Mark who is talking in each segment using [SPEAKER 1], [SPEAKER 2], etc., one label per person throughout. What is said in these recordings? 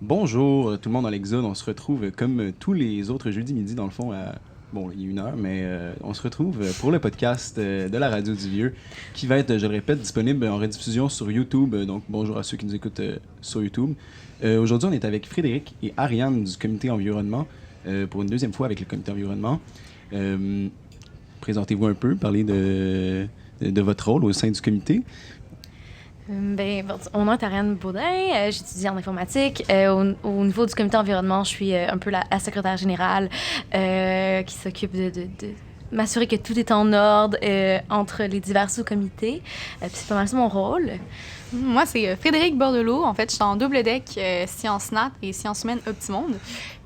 [SPEAKER 1] Bonjour tout le monde dans l'Exode, on se retrouve comme tous les autres jeudis midi dans le fond Bon, il y a une heure, mais on se retrouve pour le podcast de la Radio du Vieux qui va être, je le répète, disponible en rediffusion sur YouTube. Donc bonjour à ceux qui nous écoutent sur YouTube. Aujourd'hui, on est avec Frédéric et Ariane du comité environnement pour une deuxième fois avec le comité environnement. Présentez-vous un peu, parlez de votre rôle au sein du comité.
[SPEAKER 2] Mon nom est Ariane Baudin, j'étudie en informatique. Au niveau du comité environnement, je suis un peu la secrétaire générale qui s'occupe de m'assurer que tout est en ordre entre les divers sous-comités. Puis c'est pas mal ça mon rôle.
[SPEAKER 3] Moi, c'est Frédéric Bordelot. En fait, je suis en double deck Sciences Nat et Sciences Humaines Optimonde.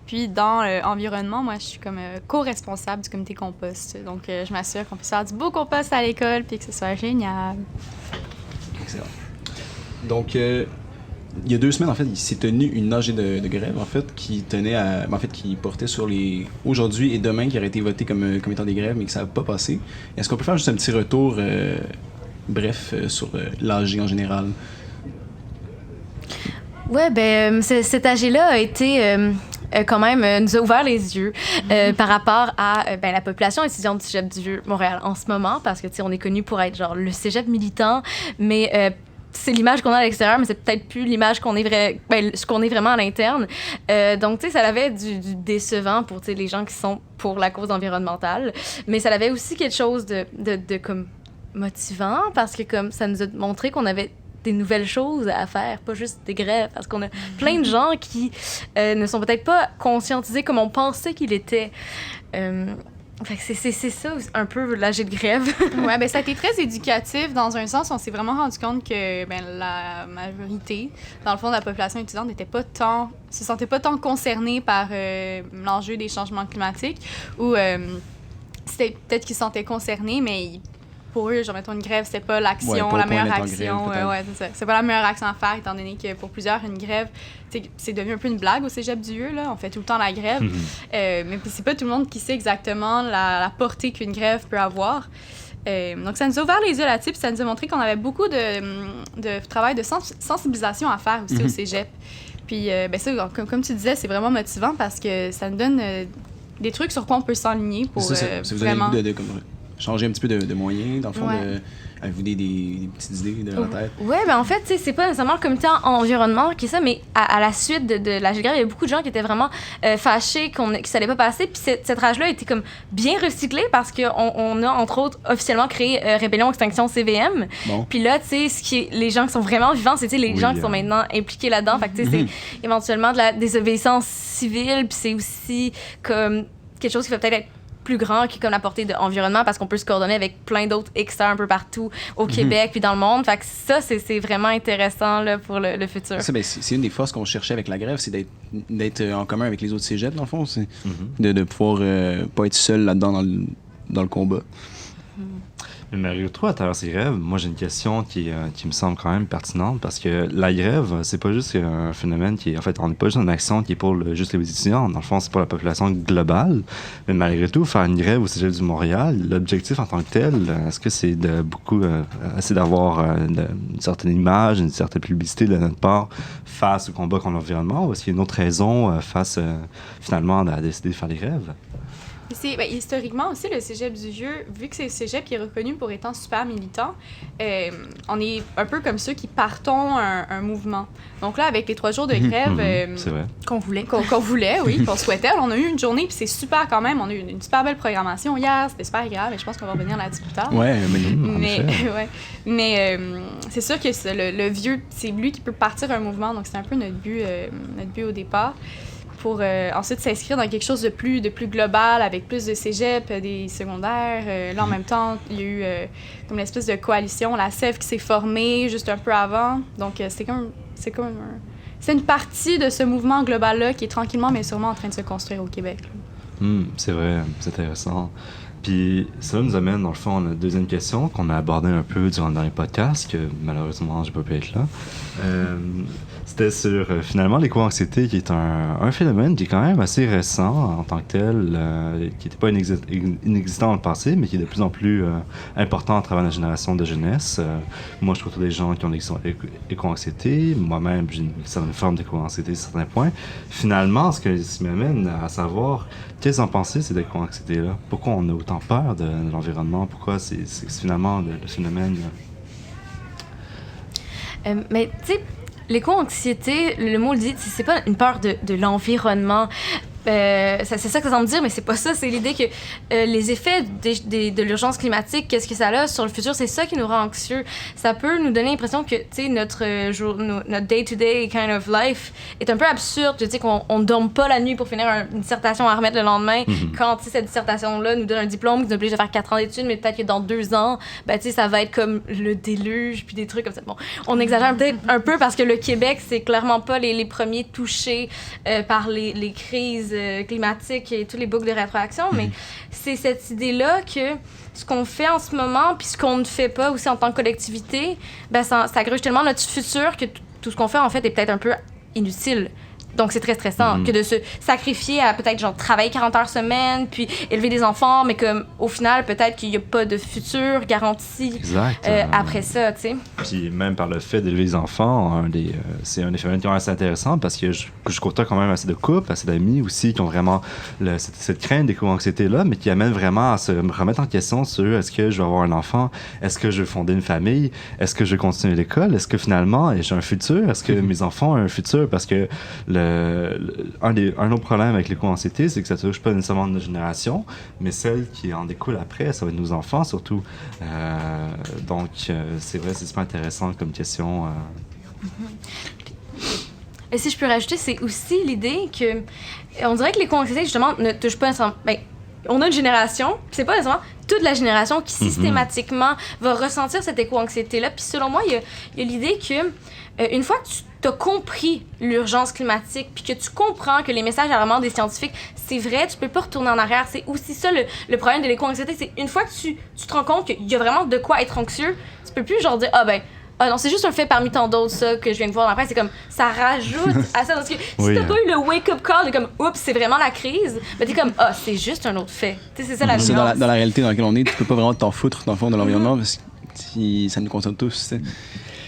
[SPEAKER 3] Puis dans environnement, moi, je suis comme co-responsable du comité compost. Donc, je m'assure qu'on puisse faire du beau compost à l'école puis que ce soit génial.
[SPEAKER 1] Excellent. Donc, il y a 2 semaines, en fait, il s'est tenu une AG de grève, en fait, qui portait sur les aujourd'hui et demain, qui aurait été voté comme étant des grèves, mais que ça n'a pas passé. Est-ce qu'on peut faire juste un petit retour, sur l'AG en général?
[SPEAKER 2] Ouais, cet AG-là a été quand même nous a ouvert les yeux par rapport à la population étudiante du Cégep du Vieux-Montréal en ce moment, parce que, tu sais, on est connu pour être genre le Cégep militant, mais c'est l'image qu'on a à l'extérieur, mais c'est peut-être plus l'image qu'on est ce qu'on est vraiment à l'interne. Donc, tu sais, ça avait du décevant pour, tu sais, les gens qui sont pour la cause environnementale, mais ça avait aussi quelque chose de comme motivant, parce que comme ça nous a montré qu'on avait des nouvelles choses à faire, pas juste des grèves, parce qu'on a plein de gens qui ne sont peut-être pas conscientisés comme on pensait qu'ils étaient. Fait que c'est ça un peu l'AG de grève.
[SPEAKER 3] Ouais, ben ça a été très éducatif dans un sens. On s'est vraiment rendu compte que la majorité, dans le fond, de la population étudiante se sentait pas tant concernée par l'enjeu des changements climatiques, ou c'était peut-être qu'ils se sentaient concernés, mais pour eux, genre, mettons, une grève, c'était pas l'action, la meilleure action. Ouais, c'est ça. C'est pas la meilleure action à faire, étant donné que pour plusieurs, une grève, c'est devenu un peu une blague au Cégep du Vieux, là. On fait tout le temps la grève. Mais c'est pas tout le monde qui sait exactement la portée qu'une grève peut avoir. Donc, ça nous a ouvert les yeux là-dessus, puis ça nous a montré qu'on avait beaucoup de travail de sensibilisation à faire aussi au Cégep. Puis, ça, comme tu disais, c'est vraiment motivant parce que ça nous donne des trucs sur quoi on peut s'enligner pour
[SPEAKER 1] ça vous
[SPEAKER 3] vraiment...
[SPEAKER 1] avez le goût de changer un petit peu de moyens, dans le fond, avez-vous des petites idées dans la tête?
[SPEAKER 2] Oui, en fait, tu sais, c'est pas nécessairement le comité environnement qui est ça, mais à la suite de la grève, il y a beaucoup de gens qui étaient vraiment fâchés que ça allait pas passer, puis cette rage-là a été comme bien recyclée parce qu'on a, entre autres, officiellement créé Rébellion Extinction CVM. Bon. Puis là, tu sais, les gens qui sont vraiment vivants, c'est les gens qui sont maintenant impliqués là-dedans. Fait que, tu sais, c'est éventuellement de la désobéissance civile, puis c'est aussi comme quelque chose qui va peut-être être plus grand qui est comme la portée de l'environnement parce qu'on peut se coordonner avec plein d'autres experts un peu partout au Québec puis dans le monde. Fait que ça, c'est vraiment intéressant là, pour le futur.
[SPEAKER 1] Ça, c'est une des forces qu'on cherchait avec la grève, c'est d'être en commun avec les autres cégeps, dans le fond. C'est de pouvoir pas être seul là-dedans dans le combat.
[SPEAKER 4] Mais Mario, toi, à travers ces grèves, moi j'ai une question qui me semble quand même pertinente parce que la grève, c'est pas juste un phénomène qui est, en fait, on n'est pas juste une action qui est pour juste les étudiants. Dans le fond, c'est pour la population globale. Mais malgré tout, faire une grève au Cégep du Montréal, l'objectif en tant que tel, est-ce que c'est d'avoir une certaine image, une certaine publicité de notre part face au combat contre l'environnement, ou est-ce qu'il y a une autre raison finalement à décider de faire des grèves?
[SPEAKER 3] Historiquement aussi, le Cégep du Vieux, vu que c'est le Cégep qui est reconnu pour étant super militant, on est un peu comme ceux qui partons un mouvement. Donc là, avec les 3 jours de grève
[SPEAKER 4] c'est vrai.
[SPEAKER 3] qu'on voulait, oui, qu'on souhaitait, on a eu une journée, puis c'est super quand même. On a eu une super belle programmation hier, c'était super agréable, et je pense qu'on va revenir là-dessus plus tard. Mais c'est sûr que le Vieux, c'est lui qui peut partir un mouvement, donc c'est un peu notre but au départ. Pour ensuite s'inscrire dans quelque chose de plus global, avec plus de cégep, des secondaires. Là, en même temps, il y a eu comme une espèce de coalition, la SEV, qui s'est formée juste un peu avant. Donc, c'est une partie de ce mouvement global-là qui est tranquillement, mais sûrement en train de se construire au Québec.
[SPEAKER 4] C'est vrai, c'est intéressant. Puis ça nous amène, dans le fond, à la deuxième question qu'on a abordée un peu durant le dernier podcast, que malheureusement, j'ai pas pu être là. C'était sur, finalement, l'éco-anxiété, qui est un phénomène qui est quand même assez récent en tant que tel, qui n'était pas inexistant dans le passé, mais qui est de plus en plus important à travers la génération de jeunesse. Moi, je trouve des gens qui ont l'éco-anxiété. Moi-même, j'ai une certaine forme d'éco-anxiété à certains points. Finalement, ce qui m'amène à savoir, qu'est-ce que vous en pensez, ces éco-anxiétés-là? Pourquoi on a autant peur de l'environnement? Pourquoi c'est finalement le phénomène?
[SPEAKER 2] Mais tu sais, l'éco-anxiété, le mot le dit, c'est pas une peur de l'environnement. C'est ça que ça semble dire, mais c'est pas ça. C'est l'idée que les effets de l'urgence climatique, qu'est-ce que ça a sur le futur, c'est ça qui nous rend anxieux. Ça peut nous donner l'impression que, tu sais, notre day-to-day kind of life est un peu absurde. Tu sais, qu'on ne dorme pas la nuit pour finir une dissertation à remettre le lendemain. Quand, tu sais, cette dissertation-là nous donne un diplôme qui nous oblige à faire 4 ans d'études, mais peut-être que dans 2 ans, ben, tu sais, ça va être comme le déluge, puis des trucs comme ça. Bon, on exagère peut-être un peu parce que le Québec, c'est clairement pas les premiers touchés par les crises climatique et tous les boucles de rétroaction, mais c'est cette idée-là que ce qu'on fait en ce moment, puis ce qu'on ne fait pas aussi en tant que collectivité, ben ça gruge tellement notre futur que tout ce qu'on fait, en fait, est peut-être un peu inutile. Donc, c'est très stressant que de se sacrifier à peut-être genre travailler 40 heures semaine, puis élever des enfants, mais comme au final, peut-être qu'il n'y a pas de futur garanti après ça, tu sais.
[SPEAKER 4] Puis même par le fait d'élever des enfants, c'est un des phénomènes qui est assez intéressant parce que je côtoie quand même assez de couples, assez d'amis aussi qui ont vraiment cette crainte d'éco-anxiété-là, mais qui amène vraiment à se remettre en question sur est-ce que je vais avoir un enfant, est-ce que je vais fonder une famille, est-ce que je vais continuer l'école, est-ce que finalement j'ai un futur, est-ce que mes enfants ont un futur, parce que un autre problème avec l'éco-anxiété, c'est que ça touche pas nécessairement notre génération, mais celle qui en découle après, ça va être nos enfants surtout. Donc, c'est vrai, c'est super intéressant comme question.
[SPEAKER 2] Et si je peux rajouter, c'est aussi l'idée que on dirait que l'éco-anxiété, justement, ne touche pas nécessairement... Ben, on a une génération, puis c'est pas nécessairement toute la génération qui systématiquement va ressentir cette éco-anxiété-là. Puis selon moi, il y a l'idée que une fois que tu as compris l'urgence climatique, puis que tu comprends que les messages alarmants des scientifiques, c'est vrai, tu peux pas retourner en arrière. C'est aussi ça le problème de l'éco-anxiété, c'est une fois que tu te rends compte qu'il y a vraiment de quoi être anxieux, tu peux plus genre dire ah non, c'est juste un fait parmi tant d'autres, ça, que je viens de voir. Après, c'est comme, ça rajoute à ça. Parce que si t'as pas eu le wake-up call de comme, oups, c'est vraiment la crise, ben t'es comme, c'est juste un autre fait. Tu sais, c'est ça la nuance.
[SPEAKER 1] Dans la réalité dans laquelle on est, tu peux pas vraiment t'en foutre, dans le fond, de l'environnement, parce que ça nous concerne tous, tu sais.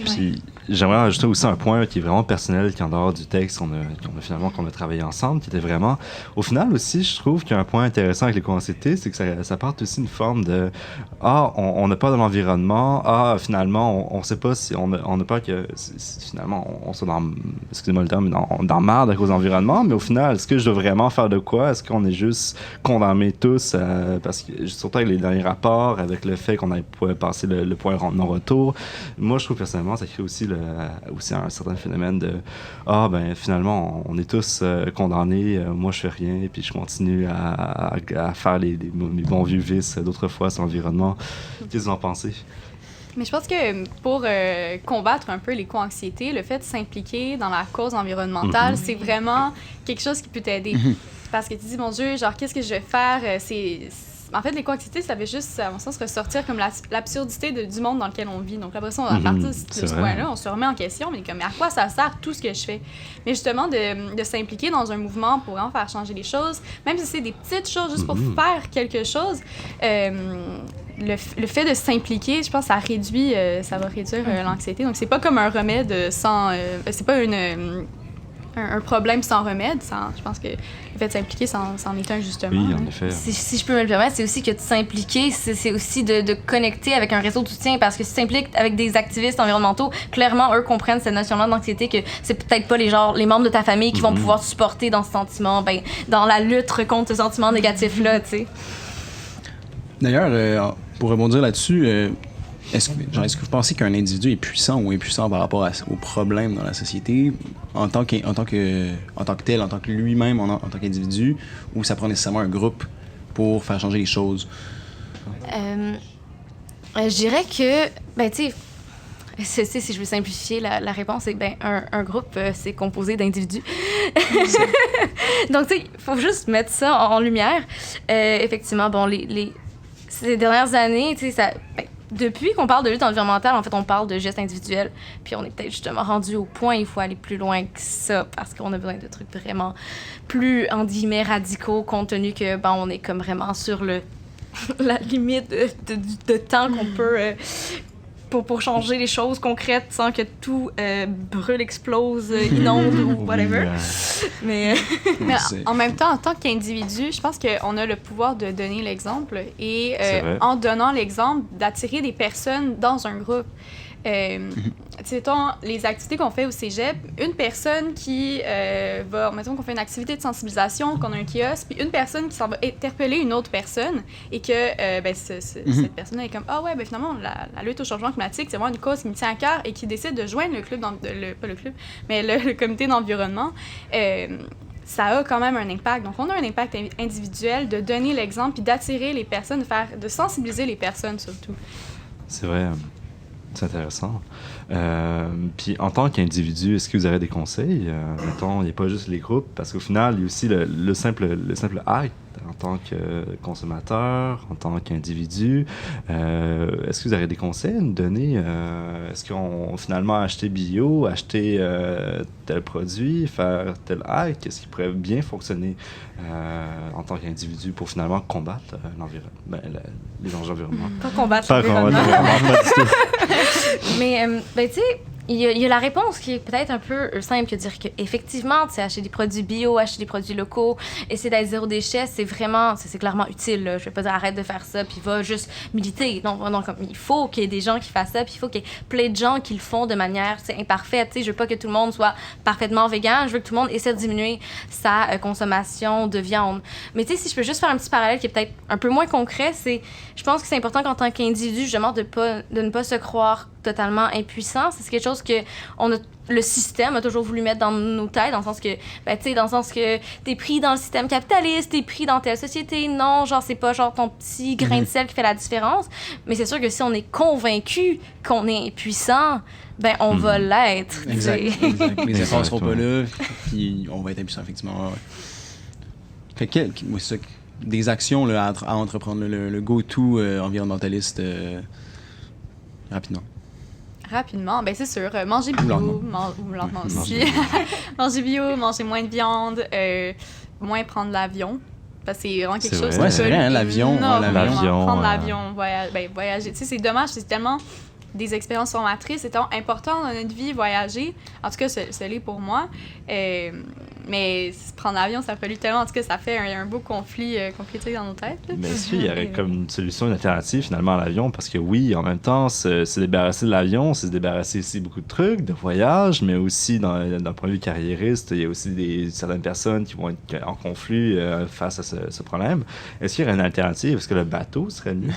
[SPEAKER 4] Puis, j'aimerais ajouter aussi un point qui est vraiment personnel, qui est en dehors du texte qu'on a travaillé ensemble, qui était vraiment... Au final aussi, je trouve qu'il y a un point intéressant avec l'éco-anxiété, c'est que ça porte aussi une forme de... on n'a pas de l'environnement. Finalement, on sait pas si... On a peur que finalement, on soit dans... Excusez-moi le terme, dans merde à cause de l'environnement, mais au final, est-ce que je dois vraiment faire de quoi? Est-ce qu'on est juste condamnés tous parce que, surtout avec les derniers rapports, avec le fait qu'on ait passé le point non-retour, moi, je trouve personnellement, ça crée aussi un certain phénomène de finalement on est tous condamnés, moi je fais rien puis je continue à faire mes bons vieux vices d'autrefois sur l'environnement. Qu'est-ce que vous en pensez?
[SPEAKER 3] Mais je pense que pour combattre un peu l'éco-anxiété, le fait de s'impliquer dans la cause environnementale, c'est vraiment quelque chose qui peut t'aider. Parce que tu dis, mon Dieu, genre, qu'est-ce que je vais faire? En fait, l'éco-anxiété, ça veut juste, à mon sens, ressortir comme l'absurdité du monde dans lequel on vit. Donc, l'impression, à partir de ce point-là, on se remet en question, mais comme, à quoi ça sert tout ce que je fais? Mais justement, de s'impliquer dans un mouvement pour en faire changer les choses, même si c'est des petites choses, juste pour faire quelque chose, le fait de s'impliquer, je pense que ça va réduire l'anxiété. Donc, c'est pas comme un remède sans... c'est pas un problème sans remède. Je pense que le fait de s'impliquer, c'en est un, justement.
[SPEAKER 4] Oui, en effet.
[SPEAKER 2] Si je peux me le permettre, c'est aussi que de s'impliquer, c'est aussi de connecter avec un réseau de soutien, parce que si tu t'impliques avec des activistes environnementaux, clairement, eux comprennent cette notion-là d'anxiété, que c'est peut-être pas les membres de ta famille qui vont pouvoir te supporter dans ce sentiment, dans la lutte contre ce sentiment négatif-là, tu sais. D'ailleurs,
[SPEAKER 1] pour rebondir là-dessus, est-ce que vous pensez qu'un individu est puissant ou impuissant par rapport aux problèmes dans la société en tant que tel, en tant que lui-même, en tant qu'individu, ou ça prend nécessairement un groupe pour faire changer les choses?
[SPEAKER 2] Je dirais que, tu sais, si je veux simplifier la réponse, c'est un groupe, c'est composé d'individus. Donc, tu sais, il faut juste mettre ça en lumière. Effectivement, ces dernières années, tu sais, depuis qu'on parle de lutte environnementale, en fait, on parle de gestes individuels. Puis on est peut-être justement rendu au point, il faut aller plus loin que ça, parce qu'on a besoin de trucs vraiment plus, en guillemets, radicaux, compte tenu que, on est comme vraiment sur la limite de temps qu'on peut... pour changer les choses concrètes sans que tout brûle, explose, inonde ou whatever. Mais
[SPEAKER 3] en même temps, en tant qu'individu, je pense qu'on a le pouvoir de donner l'exemple et en donnant l'exemple, d'attirer des personnes dans un groupe. Les activités qu'on fait au cégep, une personne qui mettons qu'on fait une activité de sensibilisation, qu'on a un kiosque, puis une personne qui s'en va interpeller une autre personne et que cette personne est comme « Ah ouais, finalement, la lutte au changement climatique, c'est vraiment une cause qui me tient à cœur » et qui décide de joindre le club, pas le club, mais le comité d'environnement. Ça a quand même un impact. Donc, on a un impact individuel de donner l'exemple puis d'attirer les personnes, de sensibiliser les personnes surtout.
[SPEAKER 4] C'est vrai. C'est intéressant. Puis en tant qu'individu, est-ce que vous avez des conseils? Mettons, il n'y a pas juste les groupes, parce qu'au final, il y a aussi le simple acte en tant que consommateur, en tant qu'individu. Est-ce que vous avez des conseils à nous donner? Est-ce qu'on finalement acheter bio, acheter tel produit, faire tel acte? Est-ce qui pourrait bien fonctionner en tant qu'individu pour finalement combattre les enjeux environnementaux?
[SPEAKER 2] pas combattre
[SPEAKER 4] Pas
[SPEAKER 2] l'environnement.
[SPEAKER 4] pas du tout.
[SPEAKER 2] Mais, tu sais, il y a la réponse qui est peut-être un peu simple, que dire qu'effectivement, tu sais, acheter des produits bio, acheter des produits locaux, essayer d'être zéro déchet, c'est clairement utile. Là. Je vais pas dire arrête de faire ça, puis va juste militer. Non, comme, il faut qu'il y ait des gens qui fassent ça, puis il faut qu'il y ait plein de gens qui le font de manière imparfaite. Tu sais, je veux pas que tout le monde soit parfaitement végan, je veux que tout le monde essaie de diminuer sa consommation de viande. Mais tu sais, si je peux juste faire un petit parallèle qui est peut-être un peu moins concret, je pense que c'est important qu'en tant qu'individu, justement, de ne pas se croire totalement impuissant. C'est quelque chose que le système a toujours voulu mettre dans nos têtes, dans le sens que, t'es pris dans le système capitaliste, t'es pris dans telle société. Non, genre, c'est pas genre ton petit grain de sel qui fait la différence. Mais c'est sûr que si on est convaincu qu'on est impuissant, on va l'être.
[SPEAKER 1] Exact. Les efforts seront pas là, puis on va être impuissant, effectivement. Fait que, c'est ça, des actions là, à entreprendre, le go-to environnementaliste rapidement.
[SPEAKER 3] Rapidement, c'est sûr. Manger bio, ou lentement aussi. Manger bio, manger moins de viande, moins prendre l'avion. Parce que c'est vraiment quelque chose...
[SPEAKER 1] Ouais, c'est vrai, hein, l'avion.
[SPEAKER 3] Prendre l'avion, voyager. Tu sais, c'est dommage, c'est tellement des expériences formatrices. C'est tellement important dans notre vie, voyager. En tout cas, c'est l'est pour moi. Mais prendre l'avion, ça a fallu tellement... En tout cas, ça fait un beau conflit dans nos têtes. Là.
[SPEAKER 4] Mais est-ce qu'il y aurait comme une solution, une alternative finalement à l'avion? Parce que oui, en même temps, se débarrasser de l'avion, c'est se débarrasser aussi beaucoup de trucs, de voyages, mais aussi d'un point de vue carriériste, il y a aussi certaines personnes qui vont être en conflit face à ce problème. Est-ce qu'il y aurait une alternative? Est-ce que le bateau serait mieux?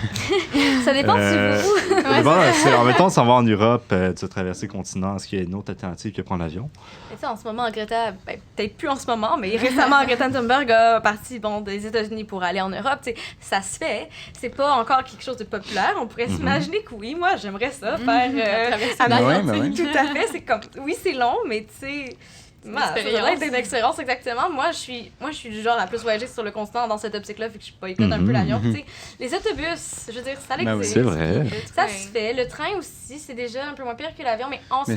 [SPEAKER 2] Ça dépend de vous.
[SPEAKER 4] En même temps, si on va en Europe, tu vas traverser le continent, est-ce qu'il y a une autre alternative que prendre l'avion?
[SPEAKER 2] Et en ce moment, Greta, peut-être plus en ce moment, mais récemment, Greta Thunberg a parti des États-Unis pour aller en Europe. T'sais, ça se fait. C'est pas encore quelque chose de populaire. On pourrait s'imaginer que oui, moi, j'aimerais ça, faire Tout à fait. C'est comme, oui, c'est long, mais tu sais... Ça devrait être une expérience, exactement. Moi, je suis du genre à plus voyager sur le continent dans cette optique-là, fait que je boycotte un peu l'avion. Les autobus, je veux dire, ça existe.
[SPEAKER 4] Oui, c'est vrai.
[SPEAKER 2] Ça se fait. Le train aussi, c'est déjà un peu moins pire que l'avion, mais en ce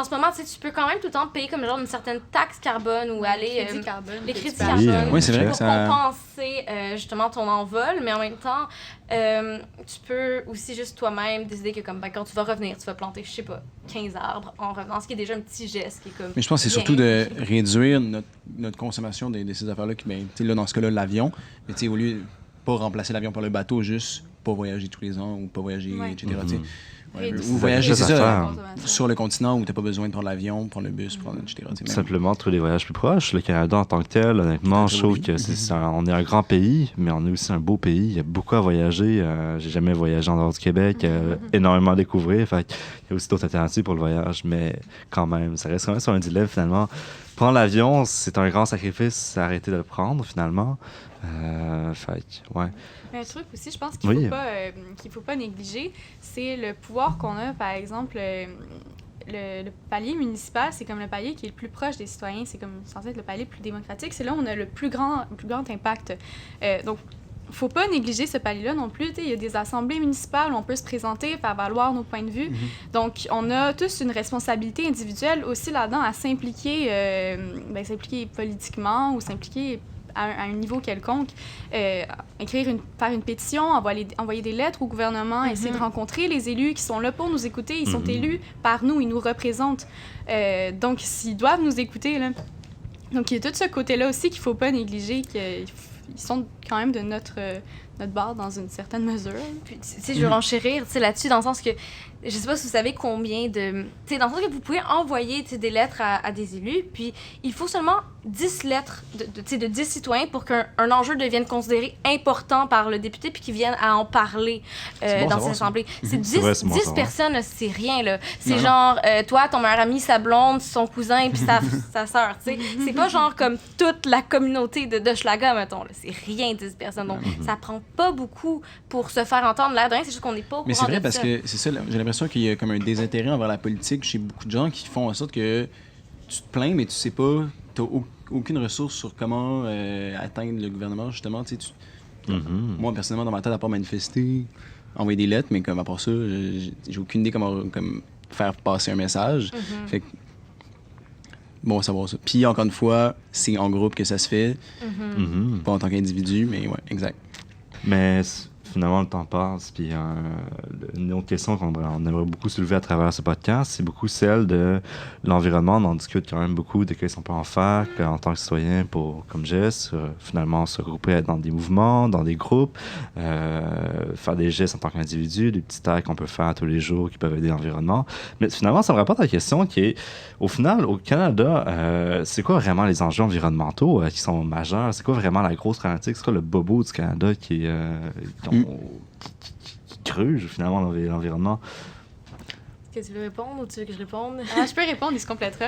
[SPEAKER 2] moment, tu peux quand même tout le temps payer comme genre une certaine taxe carbone ou aller... Les crédits carbone.
[SPEAKER 1] Oui, c'est vrai.
[SPEAKER 2] Pour compenser justement ton envol, mais en même temps, tu peux aussi juste toi-même décider que quand tu vas revenir, tu vas planter, je sais pas, 15 arbres en revenant, ce qui est déjà un petit geste qui est comme...
[SPEAKER 1] Mais je pense que c'est surtout de réduire notre consommation de ces affaires-là. Là, dans ce cas-là, l'avion. Mais au lieu de pas remplacer l'avion par le bateau, juste pas voyager tous les ans ou pas voyager, etc. Ou voyager, c'est ça, sur le continent où t'as pas besoin de prendre l'avion, prendre le bus, etc.
[SPEAKER 4] Simplement trouver des voyages plus proches. Le Canada en tant que tel, honnêtement, je trouve que on est un grand pays, mais on est aussi un beau pays. Il y a beaucoup à voyager. J'ai jamais voyagé en dehors du Québec, énormément à découvrir. Fait il y a aussi d'autres alternatives pour le voyage, mais quand même, ça reste quand même sur un dilemme finalement. Prendre l'avion, c'est un grand sacrifice, arrêter de le prendre finalement.
[SPEAKER 3] Un truc aussi, je pense qu'il faut pas négliger, c'est le pouvoir qu'on a, par exemple, le palier municipal, c'est comme le palier qui est le plus proche des citoyens, c'est comme censé être le palier le plus démocratique, c'est là où on a le plus grand impact. Donc, faut pas négliger ce palier-là non plus. Il y a des assemblées municipales où on peut se présenter, faire valoir nos points de vue. Donc, on a tous une responsabilité individuelle aussi là-dedans à s'impliquer, s'impliquer politiquement ou s'impliquer à un niveau quelconque, faire une pétition, envoyer des lettres au gouvernement, essayer de rencontrer les élus qui sont là pour nous écouter. Ils sont élus par nous, ils nous représentent. Donc, s'ils doivent nous écouter, là. Donc, il y a tout ce côté-là aussi qu'il ne faut pas négliger, qu'ils sont quand même de notre bord dans une certaine mesure.
[SPEAKER 2] Puis, tu sais, je veux renchérir là-dessus, dans le sens que je sais pas si vous savez combien de... Tu sais, dans le sens que vous pouvez envoyer des lettres à des élus, puis il faut seulement 10 lettres de 10 citoyens pour qu'un enjeu devienne considéré important par le député puis qu'ils viennent à en parler dans cette assemblée. C'est 10 personnes, c'est rien, là. C'est genre, toi, ton meilleur ami, sa blonde, son cousin puis sa sœur, tu sais. C'est pas genre comme toute la communauté de Hochelaga, mettons, là. C'est rien, 10 personnes. Donc, ça prend pas beaucoup pour se faire entendre. L'air de rien, c'est juste qu'on n'est pas au courant de ça.
[SPEAKER 1] Mais c'est vrai parce que, c'est ça, j'ai l'impression qu'il y a comme un désintérêt envers la politique chez beaucoup de gens qui font en sorte que tu te plains, mais tu sais pas, t'as aucune ressource sur comment atteindre le gouvernement, justement. Tu sais, moi, personnellement, dans ma tête, à part manifester, envoyer des lettres, mais comme à part ça, j'ai aucune idée comment faire passer un message. Fait que, bon, savoir ça. Puis, encore une fois, c'est en groupe que ça se fait, pas en tant qu'individu, mais ouais, exact.
[SPEAKER 4] Mais finalement, le temps passe. Puis une autre question qu'on aimerait beaucoup soulever à travers ce podcast, c'est beaucoup celle de l'environnement. On en discute quand même beaucoup de qu'est-ce qu'on peut en faire en tant que citoyen pour, comme geste, finalement se regrouper dans des mouvements, dans des groupes, faire des gestes en tant qu'individu, des petits actes qu'on peut faire tous les jours qui peuvent aider l'environnement. Mais finalement, ça me rapporte à la question qui est, au final, au Canada, c'est quoi vraiment les enjeux environnementaux qui sont majeurs? C'est quoi vraiment la grosse problématique? C'est quoi le bobo du Canada qui creuse finalement l'environnement?
[SPEAKER 2] Est-ce que tu veux répondre ou tu veux que je réponde?
[SPEAKER 3] Je peux répondre, il se complétera.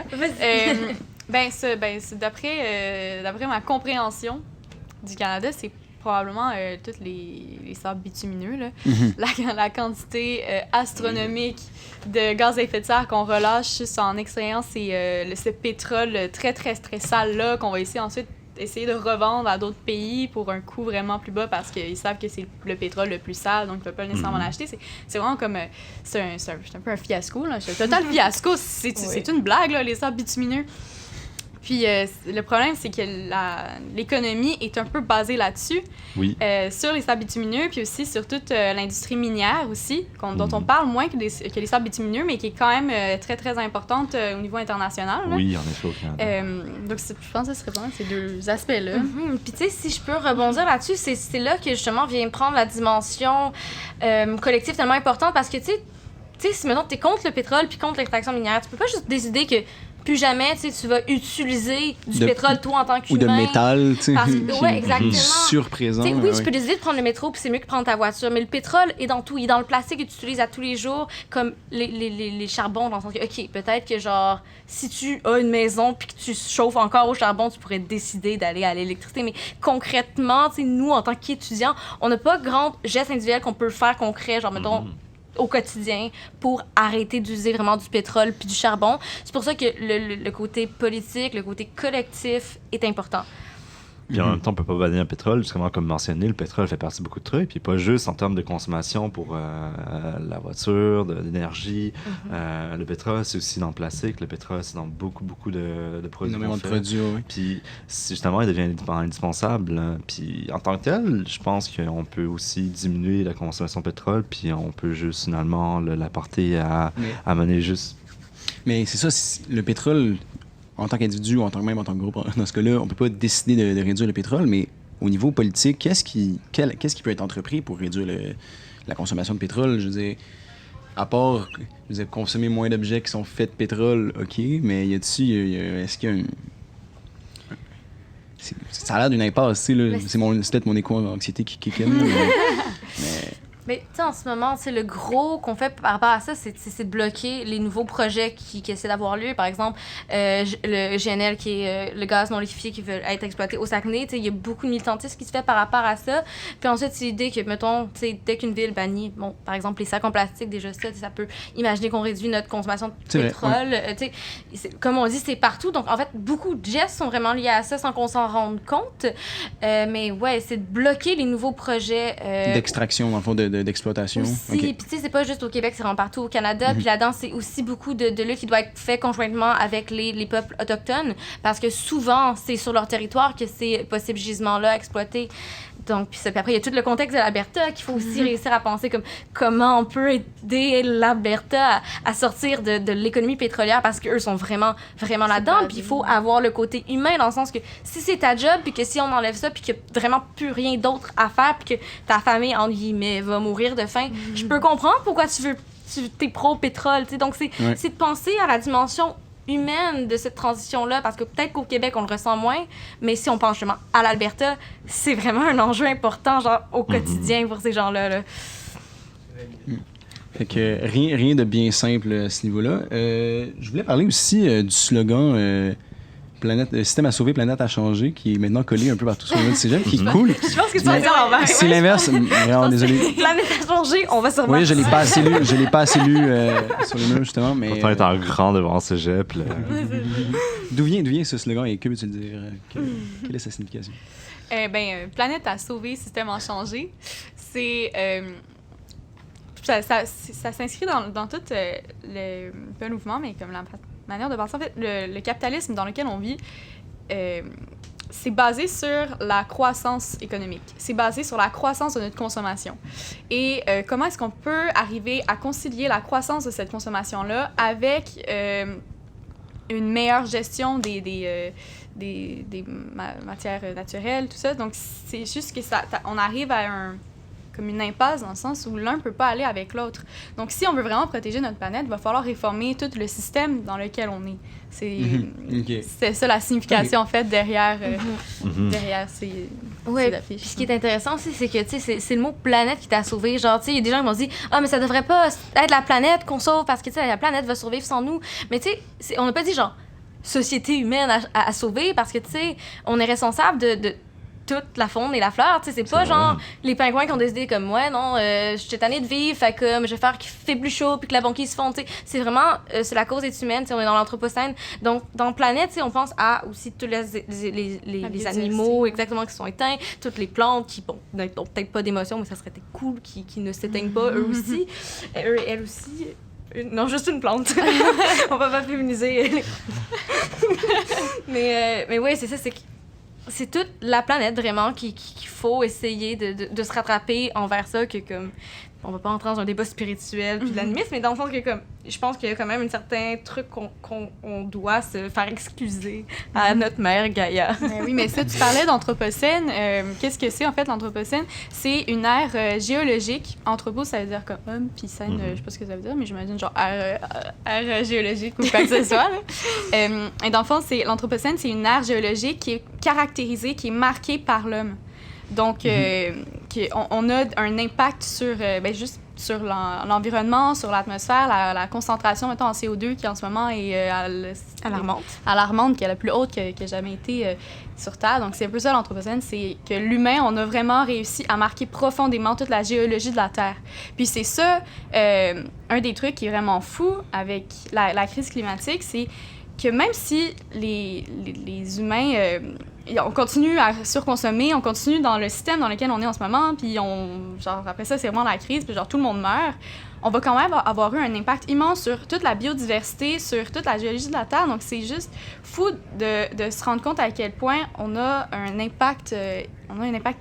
[SPEAKER 3] D'après ma compréhension du Canada, c'est probablement tous les sables bitumineux. Là. La quantité astronomique de gaz à effet de serre qu'on relâche juste en extrayant ce pétrole très, très, très sale-là qu'on va essayer de revendre à d'autres pays pour un coût vraiment plus bas parce qu'ils savent que c'est le pétrole le plus sale, donc ils ne peuvent pas nécessairement l'acheter. C'est vraiment comme... c'est un peu un fiasco, là. C'est un total fiasco. C'est une blague, là, les sables bitumineux. Puis le problème, c'est que l'économie est un peu basée là-dessus, sur les sables bitumineux, puis aussi sur toute l'industrie minière aussi, dont on parle moins que les sables bitumineux, mais qui est quand même très, très importante au niveau international. Là.
[SPEAKER 4] Oui, en effet, au Canada.
[SPEAKER 3] Donc, je pense que ce serait vraiment ces deux aspects-là.
[SPEAKER 2] Puis, tu sais, si je peux rebondir là-dessus, c'est là que, justement, vient prendre la dimension collective tellement importante, parce que, tu sais, si, maintenant, t'es contre le pétrole puis contre l'extraction minière, tu peux pas juste décider que plus jamais, tu vas utiliser du pétrole, toi, en tant qu'humain.
[SPEAKER 1] Ou de métal, tu sais.
[SPEAKER 2] Ouais, exactement.
[SPEAKER 1] Surprésent.
[SPEAKER 2] Oui, tu peux décider de prendre le métro, puis c'est mieux que prendre ta voiture. Mais le pétrole est dans tout. Il est dans le plastique que tu utilises à tous les jours, comme les charbons, dans le sens que, OK, peut-être que, genre, si tu as une maison puis que tu chauffes encore au charbon, tu pourrais décider d'aller à l'électricité. Mais concrètement, tu sais, nous, en tant qu'étudiants, on n'a pas grand geste individuel qu'on peut faire concret, genre, mettons, au quotidien pour arrêter d'utiliser vraiment du pétrole puis du charbon. C'est pour ça que le côté politique, le côté collectif est important.
[SPEAKER 4] Puis en même temps, on peut pas bannir le pétrole, justement, comme mentionné, le pétrole fait partie de beaucoup de trucs, puis pas juste en termes de consommation pour la voiture, d'énergie. Le pétrole, c'est aussi dans le plastique. Le pétrole, c'est dans beaucoup de produits.
[SPEAKER 1] Énormément de produits, oui.
[SPEAKER 4] Puis justement, il devient indispensable. Puis en tant que tel, je pense qu'on peut aussi diminuer la consommation de pétrole, puis on peut juste finalement l'apporter à mener juste...
[SPEAKER 1] Mais c'est ça, le pétrole... En tant qu'individu ou en tant que groupe, dans ce cas-là, on peut pas décider de réduire le pétrole, mais au niveau politique, qu'est-ce qui peut être entrepris pour réduire la consommation de pétrole? Je veux dire, à part consommer moins d'objets qui sont faits de pétrole, OK, mais est-ce qu'il y a ça a l'air d'une impasse, tu sais, là. C'est peut-être mon éco-anxiété qui kick in, mais...
[SPEAKER 2] Mais tu sais, en ce moment, le gros qu'on fait par rapport à ça, c'est de bloquer les nouveaux projets qui essaient d'avoir lieu. Par exemple, le GNL, qui est le gaz non liquéfié qui veut être exploité au Saguenay. Il y a beaucoup de militantisme qui se fait par rapport à ça. Puis ensuite, c'est l'idée que, mettons, dès qu'une ville bannit, bon, par exemple, les sacs en plastique, déjà ça peut imaginer qu'on réduit notre consommation de pétrole. Ouais. Comme on dit, c'est partout. Donc, en fait, beaucoup de gestes sont vraiment liés à ça sans qu'on s'en rende compte. Mais ouais, c'est de bloquer les nouveaux projets.
[SPEAKER 1] D'extraction, dans le fond, d'exploitation.
[SPEAKER 2] Aussi,
[SPEAKER 1] okay.
[SPEAKER 2] Puis tu sais, c'est pas juste au Québec, c'est vraiment partout au Canada. Puis là-dedans, c'est aussi beaucoup de lutte qui doit être fait conjointement avec les peuples autochtones, parce que souvent, c'est sur leur territoire que ces possibles gisements-là exploités. Donc, puis après, il y a tout le contexte de l'Alberta qu'il faut aussi réussir à penser comme comment on peut aider l'Alberta à sortir de l'économie pétrolière, parce qu'eux sont vraiment là-dedans. Puis il faut avoir le côté humain, dans le sens que si c'est ta job, puis que si on enlève ça, puis qu'il n'y a vraiment plus rien d'autre à faire, puis que ta famille, entre guillemets, va mourir de faim, je peux comprendre pourquoi t'es pro-pétrole. Donc, c'est de penser à la dimension humaine de cette transition-là, parce que peut-être qu'au Québec, on le ressent moins, mais si on pense justement à l'Alberta, c'est vraiment un enjeu important, genre, au quotidien pour ces gens-là. Là.
[SPEAKER 1] Fait que rien de bien simple à ce niveau-là. Je voulais parler aussi du slogan Système à sauver, planète à changer, qui est maintenant collé un peu partout sur le mode cégep, qui est cool.
[SPEAKER 2] Je pense que tu vas dire à l'envers.
[SPEAKER 1] C'est l'inverse. Vraiment, désolé.
[SPEAKER 2] Planète à changer, on va se remettre.
[SPEAKER 1] Oui, je l'ai pas assez lu sur le mur, justement. Mais,
[SPEAKER 4] pourtant, être en grand devant cégep.
[SPEAKER 1] D'où vient ce slogan et que veux-tu dire? Quelle est sa signification?
[SPEAKER 3] Planète à sauver, système à changer, c'est... ça s'inscrit dans tout pas le mouvement, mais comme la manière de penser. En fait, le capitalisme dans lequel on vit, c'est basé sur la croissance économique. C'est basé sur la croissance de notre consommation. Et comment est-ce qu'on peut arriver à concilier la croissance de cette consommation-là avec une meilleure gestion des matières naturelles, tout ça. Donc, c'est juste que on arrive à comme une impasse, dans le sens où l'un ne peut pas aller avec l'autre. Donc, si on veut vraiment protéger notre planète, il va falloir réformer tout le système dans lequel on est. C'est ça la signification, en fait, derrière ces affiches.
[SPEAKER 2] Puis ce qui est intéressant aussi, c'est que, tu sais, c'est le mot planète qui t'a sauvé. Genre, tu sais, il y a des gens qui m'ont dit « Ah, mais ça devrait pas être la planète qu'on sauve, parce que, tu sais, la planète va survivre sans nous. » Mais, tu sais, on n'a pas dit, genre, société humaine à sauver, parce que, tu sais, on est responsable de toute la faune et la flore, tu sais, c'est pas genre les pingouins qui ont décidé comme ouais non, je suis tannée de vivre, fait que je vais faire qu'il fait plus chaud puis que la banquise se fond, tu sais, c'est vraiment c'est la cause est humaine, tu sais, on est dans l'anthropocène. Donc dans Planète, tu sais, on pense à aussi tous les animaux exactement qui sont éteints, toutes les plantes qui n'ont peut-être pas d'émotion, mais ça serait cool qui ne s'éteignent pas eux aussi, eux et elles aussi. Non, juste une plante. On va pas féminiser. Mais ouais, c'est ça, c'est toute la planète vraiment qu'il faut essayer de se rattraper envers ça, que comme on va pas entrer dans un débat spirituel puis de l'animisme, mais dans le sens que comme je pense qu'il y a quand même un certain truc qu'on doit se faire excuser à notre mère Gaïa.
[SPEAKER 3] Oui, mais ça, tu parlais d'anthropocène. Qu'est-ce que c'est en fait l'anthropocène? C'est une ère géologique. Anthropo, ça veut dire comme homme, puis scène, je sais pas ce que ça veut dire, mais j'imagine genre ère géologique ou quoi que ce soit. Et dans le fond, l'anthropocène, c'est une ère géologique qui est caractérisée, qui est marquée par l'homme. Donc, on a un impact sur, juste sur l'environnement, sur l'atmosphère, la concentration, mettons, en CO2 qui, en ce moment, est alarmante, qui est la plus haute qui a jamais été sur Terre. Donc, c'est un peu ça, l'anthropocène, c'est que l'humain, on a vraiment réussi à marquer profondément toute la géologie de la Terre. Puis c'est ça, un des trucs qui est vraiment fou avec la crise climatique, c'est que même si les humains... on continue à surconsommer, on continue dans le système dans lequel on est en ce moment, puis après ça, c'est vraiment la crise, puis genre tout le monde meurt, on va quand même avoir eu un impact immense sur toute la biodiversité, sur toute la géologie de la Terre. Donc, c'est juste fou de se rendre compte à quel point on a un impact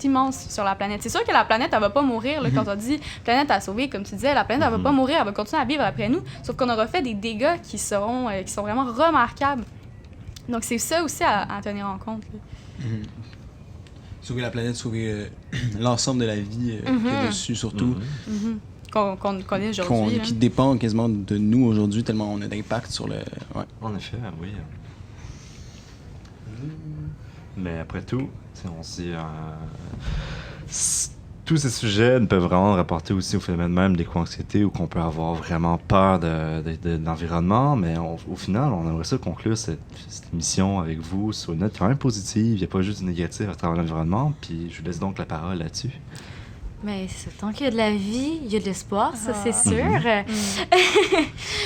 [SPEAKER 3] immense sur la planète. C'est sûr que la planète, elle va pas mourir, là, quand on dit planète à sauver, comme tu disais, la planète, elle va pas mourir, elle va continuer à vivre après nous, sauf qu'on aura fait des dégâts qui sont vraiment remarquables. Donc, c'est ça aussi à tenir en compte.
[SPEAKER 1] Sauver la planète, sauver l'ensemble de la vie qu'il y a dessus, surtout.
[SPEAKER 3] Qu'on connaît aujourd'hui.
[SPEAKER 1] Qui dépend quasiment de nous aujourd'hui, tellement on a d'impact sur le... Ouais.
[SPEAKER 4] En effet, oui. Mais après tout, on se dit... tous ces sujets peuvent vraiment rapporter aussi au phénomène même d'éco-anxiété, où qu'on peut avoir vraiment peur de l'environnement, mais au final, on aimerait ça conclure cette émission avec vous sur une note quand même positive. Il n'y a pas juste du négatif à travers l'environnement, puis je vous laisse donc la parole là-dessus.
[SPEAKER 2] Mais tant qu'il y a de la vie, il y a de l'espoir, ça c'est sûr.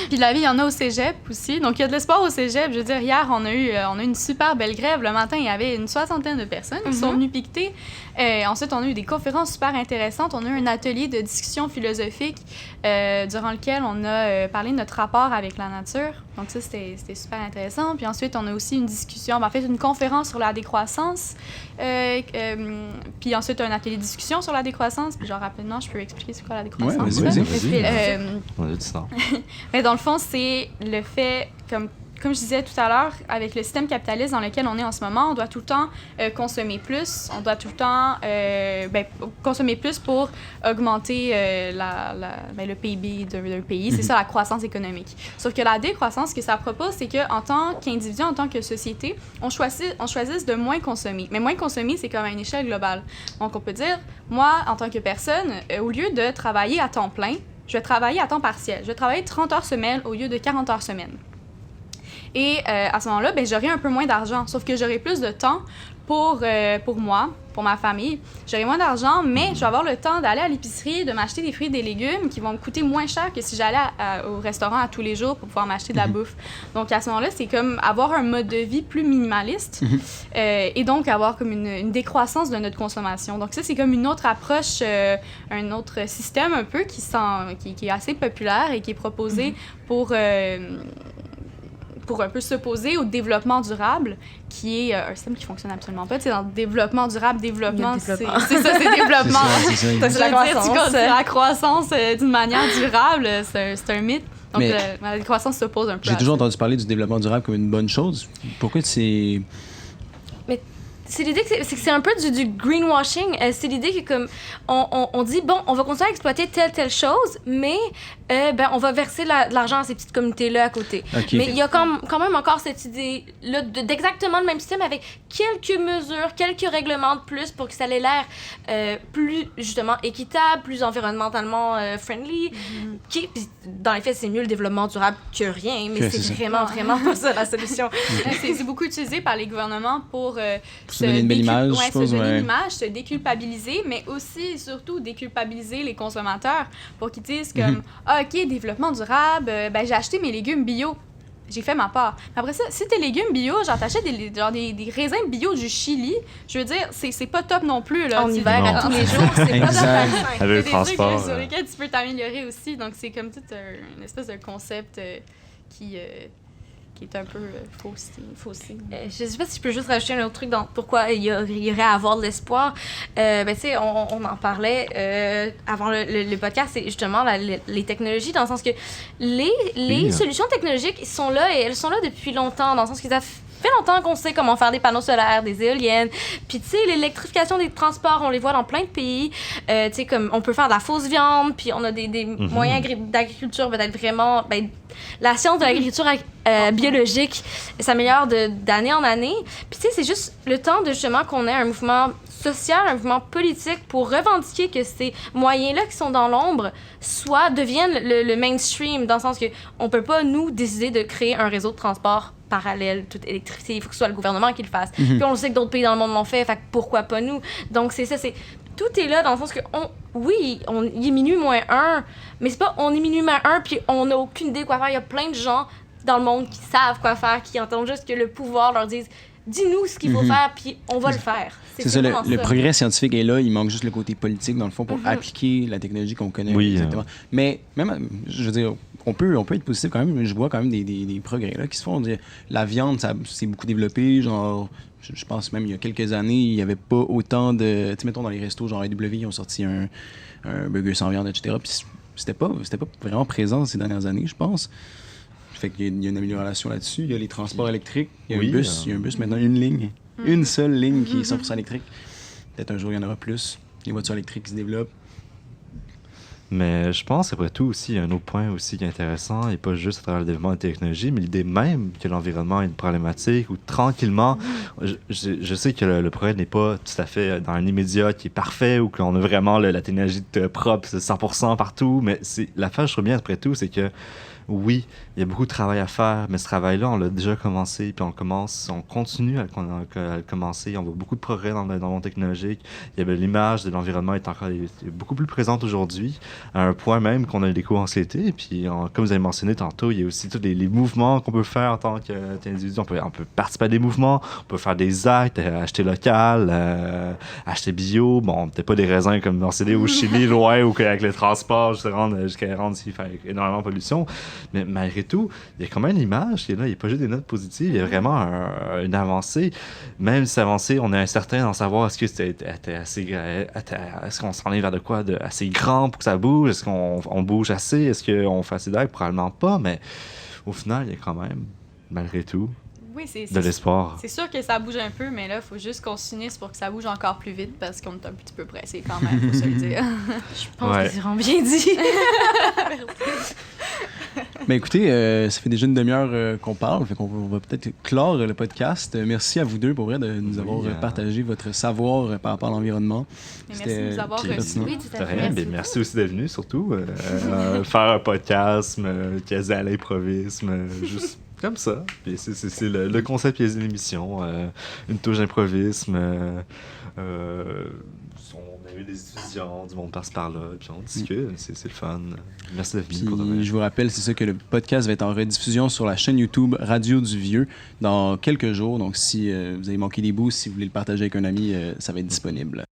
[SPEAKER 3] Puis de la vie, il y en a au cégep aussi. Donc il y a de l'espoir au cégep. Je veux dire, hier, on a eu une super belle grève. Le matin, il y avait une 60aine de personnes qui sont venues piqueter. Ensuite, on a eu des conférences super intéressantes. On a eu un atelier de discussion philosophique durant lequel on a parlé de notre rapport avec la nature. Donc ça, c'était super intéressant. Puis ensuite, on a aussi une discussion, en fait, une conférence sur la décroissance. Puis ensuite, un atelier de discussion sur la décroissance. Puis genre, rapidement, je peux expliquer c'est quoi la décroissance.
[SPEAKER 1] Ouais, vas-y.
[SPEAKER 4] On a du temps.
[SPEAKER 3] Mais dans le fond, c'est le fait, comme je disais tout à l'heure, avec le système capitaliste dans lequel on est en ce moment, on doit tout le temps consommer plus. On doit tout le temps consommer plus pour augmenter le PIB d'un pays. C'est ça, la croissance économique. Sauf que la décroissance, ce que ça propose, c'est qu'en tant qu'individu, en tant que société, on choisisse de moins consommer. Mais moins consommer, c'est comme à une échelle globale. Donc, on peut dire, moi, en tant que personne, au lieu de travailler à temps plein, je vais travailler à temps partiel. Je vais travailler 30 heures semaine au lieu de 40 heures semaine. Et à ce moment-là, j'aurai un peu moins d'argent, sauf que j'aurai plus de temps pour moi, pour ma famille. J'aurai moins d'argent, mais je vais avoir le temps d'aller à l'épicerie, de m'acheter des fruits et des légumes qui vont me coûter moins cher que si j'allais au restaurant à tous les jours pour pouvoir m'acheter de la bouffe. Donc à ce moment-là, c'est comme avoir un mode de vie plus minimaliste et donc avoir comme une décroissance de notre consommation. Donc ça, c'est comme une autre approche, un autre système un peu qui est assez populaire et qui est proposé pour un peu s'opposer au développement durable, qui est un système qui fonctionne absolument pas. Tu sais, dans le développement durable, c'est ça, c'est développement.
[SPEAKER 1] C'est
[SPEAKER 2] la croissance.
[SPEAKER 3] La croissance d'une manière durable, c'est un mythe. Donc, la croissance s'oppose un peu.
[SPEAKER 1] J'ai toujours entendu parler du développement durable comme une bonne chose. Pourquoi c'est...
[SPEAKER 2] C'est l'idée que c'est un peu du greenwashing. C'est l'idée que comme on dit bon, on va continuer à exploiter telle chose, mais on va verser de l'argent à ces petites communautés là à côté. Okay. Mais il y a quand même encore cette idée là d'exactement le même système avec quelques mesures, quelques règlements de plus pour que ça ait l'air plus justement équitable, plus environnementalement friendly. Qui dans les faits c'est mieux le développement durable que rien, mais c'est vraiment pas ça la solution.
[SPEAKER 3] C'est beaucoup utilisé par les gouvernements pour
[SPEAKER 1] se donner une belle image,
[SPEAKER 3] je pense. Se donner une image, se déculpabiliser, mais aussi et surtout déculpabiliser les consommateurs pour qu'ils disent comme OK, développement durable, j'ai acheté mes légumes bio. J'ai fait ma part. Après ça, si tes légumes bio, genre t'achètes des raisins bio du Chili, je veux dire, c'est pas top non plus. Là,
[SPEAKER 2] en hiver, à tous les jours, c'est pas top.
[SPEAKER 4] Avec le transport.
[SPEAKER 3] Des trucs sur lesquels tu peux t'améliorer aussi. Donc, c'est comme tout une espèce de concept qui est un peu faussé.
[SPEAKER 2] Je sais pas si je peux juste rajouter un autre truc dans pourquoi il y aurait à avoir de l'espoir. Tu sais, on en parlait avant le podcast, c'est justement les technologies, dans le sens que les solutions technologiques sont là et elles sont là depuis longtemps, dans le sens que ça fait longtemps qu'on sait comment faire des panneaux solaires, des éoliennes. Puis, tu sais, l'électrification des transports, on les voit dans plein de pays. Tu sais, comme on peut faire de la fausse viande, puis on a des moyens d'agriculture, peut-être vraiment... la science de l'agriculture biologique s'améliore d'année en année. Puis, tu sais, c'est juste le temps de justement qu'on ait un mouvement social, un mouvement politique pour revendiquer que ces moyens-là qui sont dans l'ombre deviennent le mainstream, dans le sens qu'on peut pas, nous, décider de créer un réseau de transport parallèle, toute électricité, il faut que ce soit le gouvernement qui le fasse. Puis on le sait que d'autres pays dans le monde l'ont fait pourquoi pas nous? Donc c'est ça, tout est là dans le sens que il est minuit moins 1, mais c'est pas on est minuit moins 1 puis on n'a aucune idée quoi faire. Il y a plein de gens dans le monde qui savent quoi faire, qui entendent juste que le pouvoir leur dise dis-nous ce qu'il faut faire, puis on va le faire.
[SPEAKER 1] C'est ça, le progrès scientifique est là, il manque juste le côté politique, dans le fond, pour appliquer la technologie qu'on connaît.
[SPEAKER 4] Oui,
[SPEAKER 1] exactement. Mais même, je veux dire, on peut être positif quand même. Je vois quand même des progrès là, qui se font. La viande, ça s'est beaucoup développé. Genre, je pense même il y a quelques années, il n'y avait pas autant de... Tu sais, mettons, dans les restos, genre AW, ils ont sorti un burger sans viande, etc. Puis c'était pas vraiment présent ces dernières années, je pense. Fait qu'il y a une amélioration là-dessus. Il y a les transports électriques. Il y a un bus maintenant, une ligne. Une seule ligne qui est 100% électrique. Peut-être un jour, il y en aura plus. Les voitures électriques qui se développent.
[SPEAKER 4] Mais je pense, après tout, aussi, il y a un autre point aussi qui est intéressant, et pas juste à travers le développement de la technologie, mais l'idée même que l'environnement est une problématique, où tranquillement, je sais que le progrès n'est pas tout à fait dans un immédiat qui est parfait, ou qu'on a vraiment la technologie propre 100% partout, mais l'affaire, je trouve bien, après tout, c'est que oui, il y a beaucoup de travail à faire, mais ce travail-là, on l'a déjà commencé, puis on continue à le commencer. On voit beaucoup de progrès dans le monde technologique. L'image de l'environnement est beaucoup plus présente aujourd'hui, à un point même qu'on a l'éco-anxiété. Puis, comme vous avez mentionné tantôt, il y a aussi tous les mouvements qu'on peut faire en tant qu'individu. On peut participer à des mouvements, on peut faire des actes, acheter local, acheter bio. Bon, peut-être pas des raisins comme mentionné au Chili, loin, ou qu'avec le transport, jusqu'à rendre ici, faire énormément de pollution. Mais malgré tout, il y a quand même une image qui est là. Il n'y a pas juste des notes positives. Il y a vraiment une avancée. Même si avancée, on est incertain d'en savoir est-ce que c'était assez. Est-ce qu'on s'en est vers de quoi de assez grand pour que ça bouge? Est-ce qu'on bouge assez? Est-ce qu'on fait assez d'air? Probablement pas. Mais au final, il y a quand même, malgré tout, de l'espoir.
[SPEAKER 3] C'est sûr que ça bouge un peu, mais là, il faut juste qu'on s'unisse pour que ça bouge encore plus vite parce qu'on est un petit peu pressé quand même, faut se le dire.
[SPEAKER 2] Je pense que c'est vraiment bien dit.
[SPEAKER 1] Mais écoutez, ça fait déjà une demi-heure qu'on parle, fait qu'on va peut-être clore le podcast. Merci à vous deux pour vrai de nous avoir partagé votre savoir par rapport à l'environnement.
[SPEAKER 3] Merci de nous avoir reçus.
[SPEAKER 2] Oui, tout à fait.
[SPEAKER 4] Merci aussi d'être venu, surtout. Faire un podcast, quasi à l'improvisme, juste comme ça. Puis c'est le concept de l'émission. Une touche d'improvisme. On a eu des étudiants, du monde passe par là, puis on discute, c'est le fun. Merci d'être venu.
[SPEAKER 1] Je vous rappelle, c'est ça, que le podcast va être en rediffusion sur la chaîne YouTube Radio du Vieux dans quelques jours. Donc si vous avez manqué des bouts, si vous voulez le partager avec un ami, ça va être disponible.